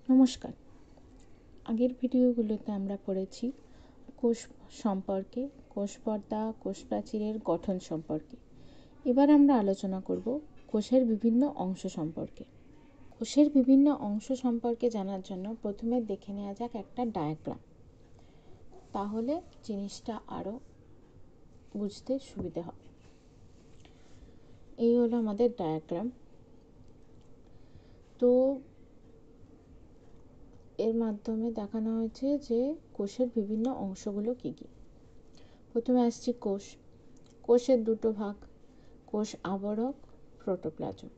নমস্কার। আগের ভিডিওগুলোতে আমরা পড়েছি কোষ সম্পর্কে, কোষ পর্দা, কোষ প্রাচীরের গঠন সম্পর্কে। এবার আমরা আলোচনা করব কোষের বিভিন্ন অংশ সম্পর্কে। কোষের বিভিন্ন অংশ সম্পর্কে জানার জন্য প্রথমে দেখে নেওয়া যাক একটা ডায়াগ্রাম, তাহলে জিনিসটা আরও বুঝতে সুবিধে হবে। এই হলো আমাদের ডায়াগ্রাম। তো এর মাধ্যমে দেখানো হয়েছে যে কোষের বিভিন্ন অংশগুলো কী কী। প্রথমে আসছি কোষ। কোষের দুটো ভাগ, কোষ আবরক, প্রোটোপ্লাজম।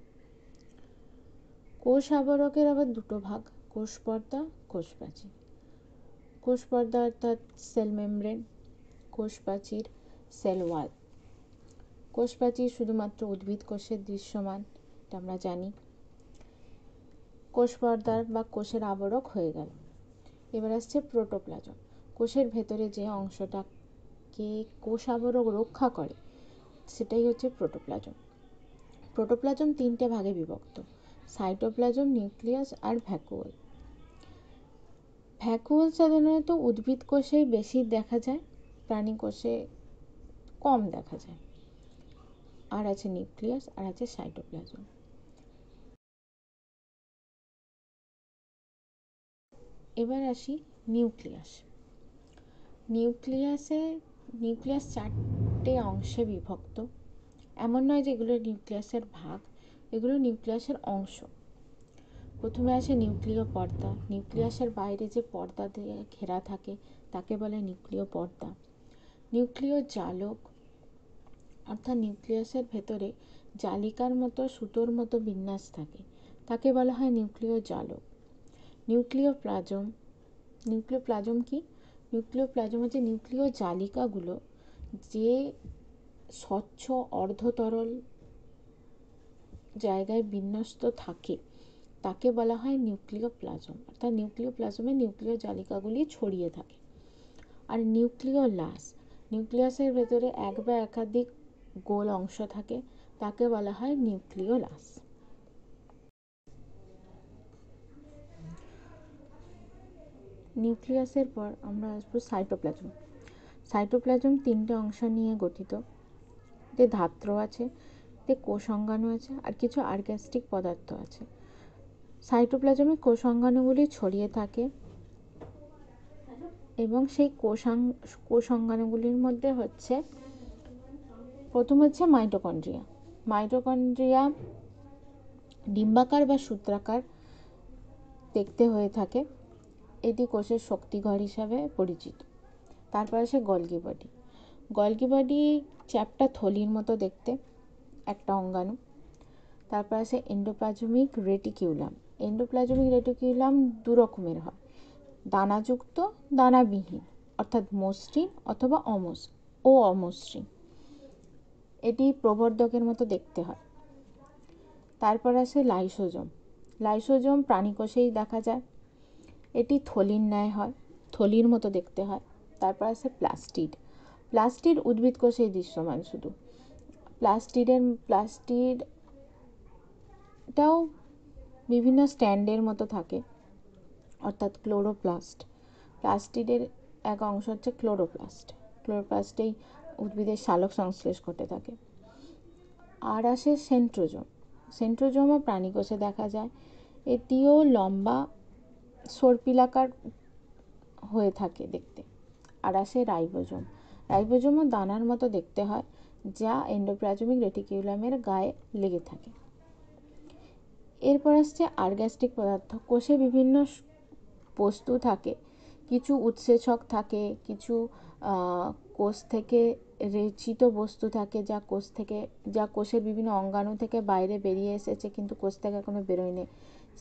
কোষ আবরকের আবার দুটো ভাগ, কোষ পর্দা, কোষ প্রাচীর। কোষ পর্দা অর্থাৎ সেল মেমব্রেন, কোষ প্রাচীর সেল ওয়াল। কোষ প্রাচীর শুধুমাত্র উদ্ভিদ কোষের দৃশ্যমান, এটা আমরা জানি। কোষ পর্দার বা কোষের আবরক হয়ে গেল। এবার আসছে প্রোটোপ্লাজম। কোষের ভেতরে যে অংশটাকে কোষ আবরক রক্ষা করে সেটাই হচ্ছে প্রোটোপ্লাজম। প্রোটোপ্লাজম তিনটে ভাগে বিভক্ত: সাইটোপ্লাজম, নিউক্লিয়াস আর ভ্যাকুওল। ভ্যাকুওল সাধারণত উদ্ভিদ কোষেই বেশি দেখা যায়, প্রাণী কোষে কম দেখা যায়। আর আছে নিউক্লিয়াস, আর আছে সাইটোপ্লাজম। এবার আসি নিউক্লিয়াস। নিউক্লিয়াস চারটে অংশে বিভক্ত। এমন নয় যে এগুলো নিউক্লিয়াসের ভাগ, এগুলো নিউক্লিয়াসের অংশ। প্রথমে আসে নিউক্লিয় পর্দা। নিউক্লিয়াসের বাইরে যে পর্দা দিয়ে ঘেরা থাকে তাকে বলে নিউক্লিয় পর্দা। নিউক্লিয় জালক অর্থাৎ নিউক্লিয়াসের ভেতরে জালিকার মতো সুতোর মতো বিন্যাস থাকে, তাকে বলা হয় নিউক্লিয় জালক। নিউক্লিয় প্লাজম কি? নিউক্লিয় প্লাজম হচ্ছে নিউক্লিয় জালিকাগুলো যে স্বচ্ছ অর্ধতরল জায়গায় বিন্যস্ত থাকে তাকে বলা হয় নিউক্লিয় প্লাজম। অর্থাৎ নিউক্লিয় প্লাজমে নিউক্লিয় জালিকাগুলি ছড়িয়ে থাকে। আর নিউক্লিয়াসের ভেতরে এক বা একাধিক গোল অংশ থাকে, তাকে বলা হয় নিউক্লিওলাস। নিউক্লিয়াসের পর আমরা আসবো সাইটোপ্লাজম। সাইটোপ্লাজম তিনটে অংশ নিয়ে গঠিত। এতে ধাত্র আছে, এতে কোষাঙ্গাণু আছে, আর কিছু অর্গ্যাস্টিক পদার্থ আছে। সাইটোপ্লাজমে কোষাঙ্গাণুগুলি ছড়িয়ে থাকে এবং সেই কোষাঙ্গাণুগুলির মধ্যে হচ্ছে প্রথম হচ্ছে মাইটোকন্ড্রিয়া। মাইটোকন্ড্রিয়া ডিম্বাকার বা সূত্রাকার দেখতে হয়ে থাকে, এটি কোষের শক্তিঘর হিসাবে পরিচিত। তারপর আসে গলগি বডি। গলগি বডি চ্যাপ্টা থলির মতো দেখতে, একটা অঙ্গাণু। তারপর আসে এন্ডোপ্লাজমিক রেটিকিউলাম। এন্ডোপ্লাজমিক রেটিকিউলাম দু রকমের হয়, দানাযুক্ত, দানাবিহীন, অর্থাৎ মসৃণ অথবা অমসৃণ। এটি প্রবর্ধকের মতো দেখতে হয়। তারপর আসে লাইসোজোম। লাইসোজোম প্রাণীকোষেই দেখা যায়, এটি থলির ন্যায় হয়, থলির মতো দেখতে হয়। তারপর আসে প্লাস্টিড। প্লাস্টিড উদ্ভিদ কোষেই দৃশ্যমান শুধু। প্লাস্টিডটাও বিভিন্ন স্ট্যান্ডের মতো থাকে, অর্থাৎ ক্লোরোপ্লাস্ট। প্লাস্টিডের এক অংশ হচ্ছে ক্লোরোপ্লাস্ট। ক্লোরোপ্লাস্টেই উদ্ভিদের সালোক সংশ্লেষ ঘটে থাকে। আর আসে সেন্ট্রোজোম। সেন্ট্রোজোমও প্রাণীকোষে দেখা যায়, এটিও লম্বা সর্পিলাকার হয়ে থাকে দেখতে। আর আসে রাইবোজোম। রাইবোজোমও দানার মতো দেখতে হয়, যা এন্ডোপ্লাজমিক রেটিকিউলামের গায়ে লেগে থাকে। এরপর আসছে অর্গ্যাস্টিক পদার্থ। কোষে বিভিন্ন বস্তু থাকে, কিছু উৎসেচক থাকে, কিছু কোষ থেকে রেচিত বস্তু থাকে, যা কোষের বিভিন্ন অঙ্গাণু থেকে বাইরে বেরিয়ে এসেছে কিন্তু কোষ থেকে এখনো বেরোয়নি।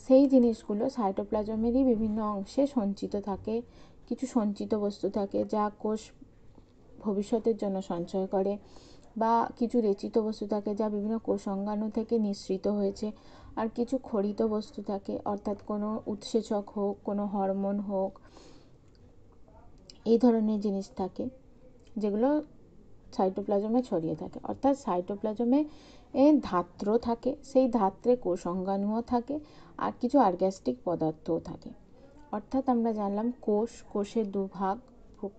সেই জিনিসগুলো সাইটোপ্লাজমেরই বিভিন্ন অংশে সঞ্চিত থাকে। কিছু সঞ্চিত বস্তু থাকে যা কোষ ভবিষ্যতের জন্য সঞ্চয় করে, বা কিছু রেচিত বস্তু থাকে যা বিভিন্ন কোষ অঙ্গাণু থেকে নিঃসৃত হয়েছে। আর কিছু খরিত বস্তু থাকে, অর্থাৎ কোনো উৎসেচক হোক, কোনো হরমোন হোক, এই ধরনের জিনিস থাকে যেগুলো সাইটোপ্লাজমে ছড়িয়ে থাকে। অর্থাৎ সাইটোপ্লাজমে ধাত্র থাকে, সেই ধাত্রে কোষাঙ্গাণুও থাকে, আর কিছু অর্গ্যাস্টিক পদার্থও থাকে। অর্থাৎ আমরা জানলাম কোষ, কোষের দুভাগ,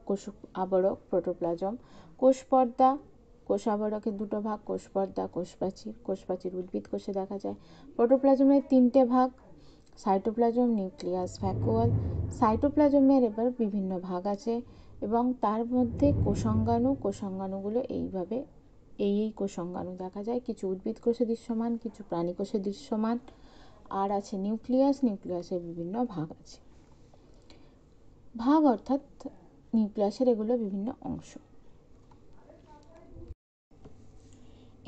কোষ আবরক, প্রোটোপ্লাজম, কোষ পর্দা, কোষ আবরকের দুটো ভাগ, কোষ পর্দা, কোষ প্রাচীর। কোষ প্রাচীর উদ্ভিদ কোষে দেখা যায়। প্রোটোপ্লাজমের তিনটে ভাগ, সাইটোপ্লাজম, নিউক্লিয়াস, ভ্যাকুয়াল। সাইটোপ্লাজমের এবার বিভিন্ন ভাগ আছে এবং তার মধ্যে কোষাঙ্গাণু, কোষাঙ্গাণুগুলো এইভাবে এই কোষাঙ্গাণু দেখা যায়। কিছু উদ্ভিদ কোষে দৃশ্যমান, কিছু প্রাণী কোষে দৃশ্যমান। আর আছে নিউক্লিয়াস, নিউক্লিয়াসের বিভিন্ন ভাগ আছে। ভাগ অর্থাৎ নিউক্লিয়াসের এগুলো বিভিন্ন অংশ।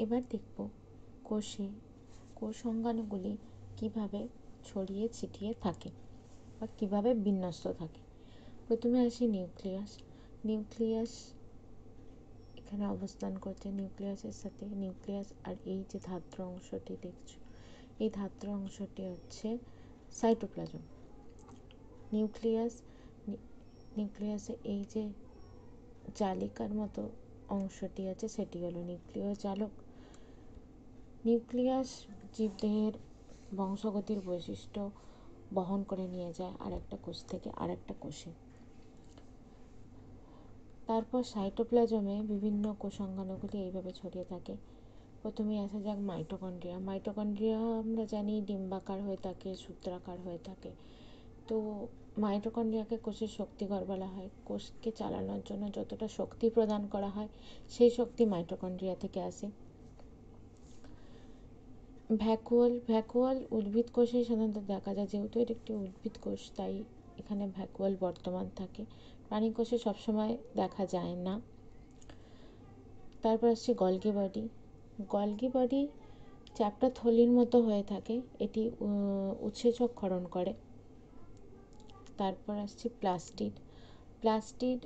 এবার দেখব কোষে কোষাঙ্গাণুগুলি কিভাবে ছড়িয়ে ছিটিয়ে থাকে বা কিভাবে বিন্যস্ত থাকে। প্রথমে আসি নিউক্লিয়াস। নিউক্লিয়াস এখানে অবস্থান করছে। নিউক্লিয়াসের সাথে নিউক্লিয়াস আর এই যে ধাত্র অংশটি দেখছো, এই ধাত্র অংশটি হচ্ছে সাইটোপ্লাজম। নিউক্লিয়াসে এই যে জালিকার মতো অংশটি আছে সেটি হলো নিউক্লিয় জালক। নিউক্লিয়াস জীবদেহের বংশগতির বৈশিষ্ট্য বহন করে নিয়ে যায় আর একটা কোষ থেকে আর একটা কোষে। তারপর সাইটোপ্লাজমে বিভিন্ন কোষাঙ্গাণুগুলি এইভাবে ছড়িয়ে থাকে। প্রথমে আসা যাক মাইটোকন্ড্রিয়া। মাইটোকন্ড্রিয়া আমরা জানি ডিম্বাকার হয়ে থাকে, সূত্রাকার হয়ে থাকে। তো মাইটোকন্ড্রিয়াকে কোষের শক্তিঘর বলা হয়। কোষকে চালানোর জন্য যতটা শক্তি প্রদান করা হয় সেই শক্তি মাইটোকন্ড্রিয়া থেকে আসে। ভ্যাকুয়াল উদ্ভিদ কোষে সাধারণত দেখা যায়, যেহেতু এটা একটি উদ্ভিদ কোষ তাই এখানে ভ্যাকুয়াল বর্তমান থাকে। প্রাণী কোষে সবসময় দেখা যায় না। তারপর আসছে গলগি বডি। গলগি বডি চ্যাপ্টা থলির মতো হয়ে থাকে, এটি উৎসেচক ক্ষরণ করে। তারপর আসছে প্লাস্টিড। প্লাস্টিড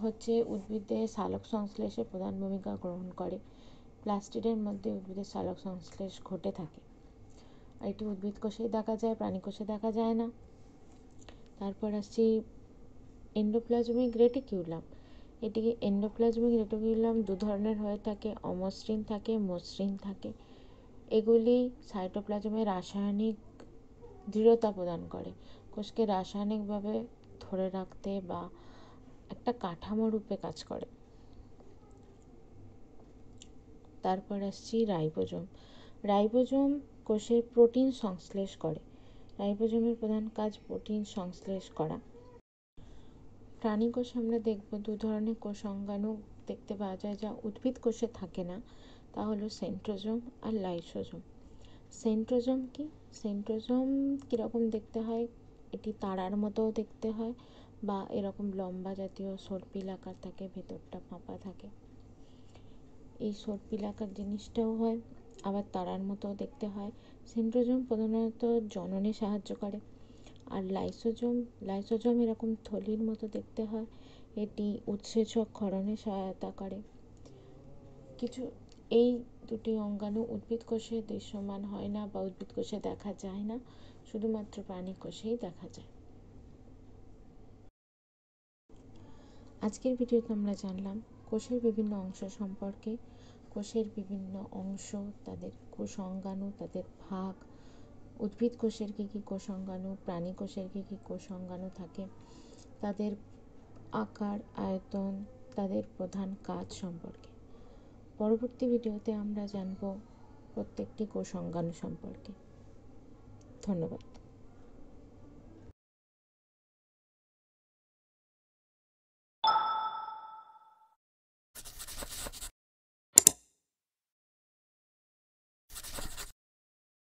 হচ্ছে উদ্ভিদের সালোক সংশ্লেষে প্রধান ভূমিকা গ্রহণ করে। প্লাস্টিডের মধ্যে উদ্ভিদের সালোক সংশ্লেষ ঘটে থাকে। আর এটি উদ্ভিদ কোষেই দেখা যায়, প্রাণী কোষে দেখা যায় না। তারপর আসছি এন্ডোপ্লাজমিক রেটিকিউলাম। এটিকে এন্ডোপ্লাজমিক রেটিকিউলাম দু ধরনের হয়ে থাকে, অমসৃণ থাকে, মসৃণ থাকে। এগুলি সাইটোপ্লাজমে রাসায়নিক দৃঢ়তা প্রদান করে, কোষকে রাসায়নিকভাবে ধরে রাখতে বা একটা কাঠামো রূপে কাজ করে। তারপর আসছি রাইবোজোম। রাইবোজোম কোষে প্রোটিন সংশ্লেষ করে। রাইবোজোমের প্রধান কাজ প্রোটিন সংশ্লেষ করা। প্রাণী কোষে আমরা দেখব দু ধরনের কোষাঙ্গাণু দেখতে পাওয়া যায় যা উদ্ভিদ কোষে থাকে না, তা হলো সেন্ট্রোজোম আর লাইসোজোম। সেন্ট্রোজোম কি? সেন্ট্রোজোম কীরকম দেখতে হয়? এটি তারার মতোও দেখতে হয় বা এরকম লম্বা জাতীয় সর্পিল আকার থাকে, ভেতরটা ফাঁপা থাকে। এই সর্পিল আকার জিনিসটাও হয়, আবার তারার মতো দেখতে হয়। সেন্ট্রোজোম প্রধানত জননে সাহায্য করে। আর লাইসোজোম এরকম থলির মতো দেখতে হয়, এটি উৎসেচক ক্ষরণে সহায়তা করে। এই দুটি অঙ্গাণু উদ্ভিদ কোষে দৃশ্যমান হয় না বা উদ্ভিদ কোষে দেখা যায় না, শুধুমাত্র প্রাণী কোষেই দেখা যায়। আজকের ভিডিওতে আমরা জানলাম কোষের বিভিন্ন অংশ সম্পর্কে। কোষের বিভিন্ন অংশ, তাদের কোষাঙ্গাণু, তাদের ভাগ, উদ্ভিদ কোষের কী কী কোষাঙ্গাণু, প্রাণী কোষের কী কী কোষাঙ্গাণু থাকে, তাদের আকার, আয়তন, তাদের প্রধান কাজ সম্পর্কে। পরবর্তী ভিডিওতে আমরা জানব প্রত্যেকটি কোষাঙ্গাণু সম্পর্কে। ধন্যবাদ।